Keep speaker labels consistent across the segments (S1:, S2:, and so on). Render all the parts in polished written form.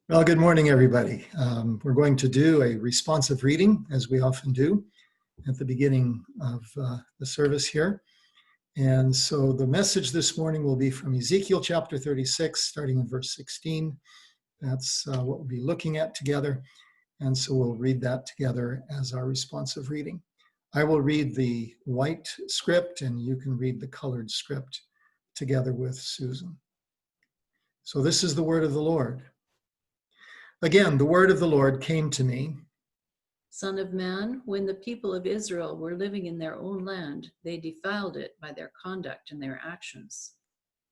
S1: Well, good morning, everybody. We're going to do a responsive reading, as we often do at the beginning of the service here. And so the message this morning will be from Ezekiel chapter 36, starting in verse 16. That's what we'll be looking at together. And so we'll read that together as our responsive reading. I will read the white script, and you can read the colored script together with Susan. So this is the word of the Lord. Again, the word of the Lord came to me.
S2: Son of man, when the people of Israel were living in their own land, they defiled it by their conduct and their actions.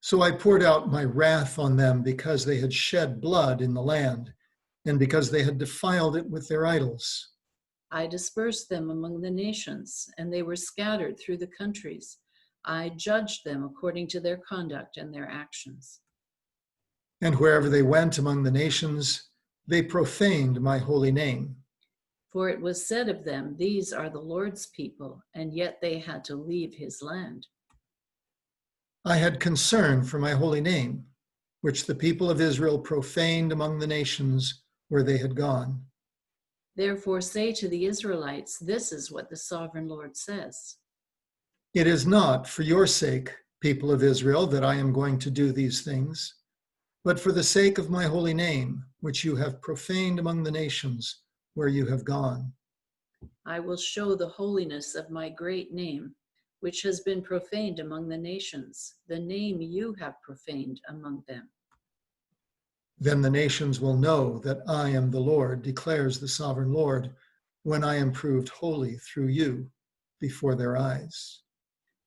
S1: So I poured out my wrath on them because they had shed blood in the land, and because they had defiled it with their idols.
S2: I dispersed them among the nations, and they were scattered through the countries. I judged them according to their conduct and their actions.
S1: And wherever they went among the nations, they profaned my holy name.
S2: For it was said of them, "These are the Lord's people," and yet they had to leave his land.
S1: I had concern for my holy name, which the people of Israel profaned among the nations where they had gone.
S2: Therefore say to the Israelites, this is what the sovereign Lord says.
S1: It is not for your sake, people of Israel, that I am going to do these things, but for the sake of my holy name, which you have profaned among the nations where you have gone.
S2: I will show the holiness of my great name, which has been profaned among the nations, the name you have profaned among them.
S1: Then the nations will know that I am the Lord, declares the sovereign Lord, when I am proved holy through you before their eyes.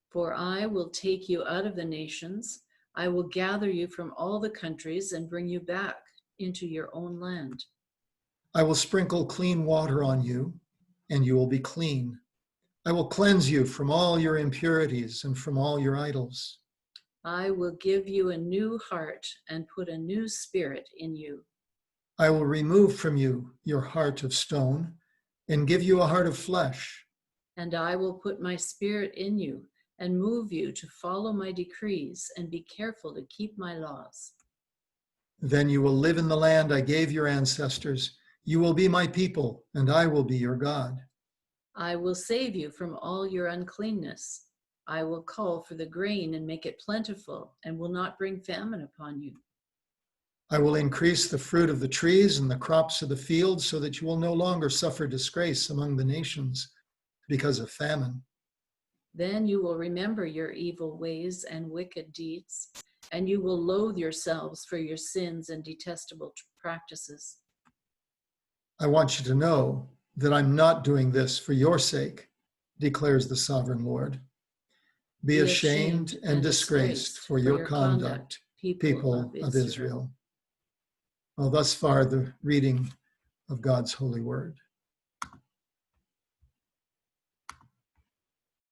S2: For I will take you out of the nations. I will gather you from all the countries and bring you back into your own land.
S1: I will sprinkle clean water on you, and you will be clean. I will cleanse you from all your impurities and from all your idols.
S2: I will give you a new heart and put a new spirit in you.
S1: I will remove from you your heart of stone and give you a heart of flesh.
S2: And I will put my spirit in you and move you to follow my decrees and be careful to keep my laws.
S1: Then you will live in the land I gave your ancestors. You will be my people, and I will be your God.
S2: I will save you from all your uncleanness. I will call for the grain and make it plentiful, and will not bring famine upon you.
S1: I will increase the fruit of the trees and the crops of the field, so that you will no longer suffer disgrace among the nations because of famine.
S2: Then you will remember your evil ways and wicked deeds, and you will loathe yourselves for your sins and detestable practices.
S1: I want you to know that I'm not doing this for your sake, declares the sovereign Lord. Be ashamed and disgraced for your conduct, people of Israel. Well, thus far, the reading of God's holy word.